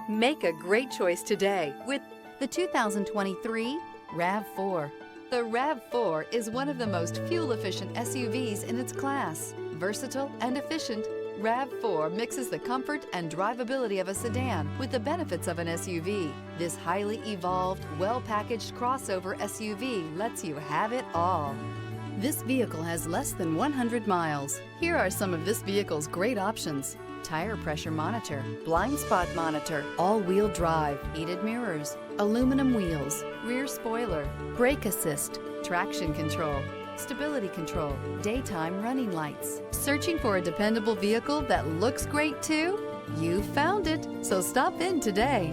Make a great choice today with the 2023 RAV4. The RAV4 is one of the most fuel-efficient SUVs in its class. Versatile and efficient, RAV4 mixes the comfort and drivability of a sedan with the benefits of an SUV. This highly evolved, well-packaged crossover SUV lets you have it all. This vehicle has less than 100 miles. Here are some of this vehicle's great options: tire pressure monitor, blind spot monitor, all-wheel drive, heated mirrors, aluminum wheels, rear spoiler, brake assist, traction control, stability control, daytime running lights. Searching for a dependable vehicle that looks great too? You found it, so stop in today.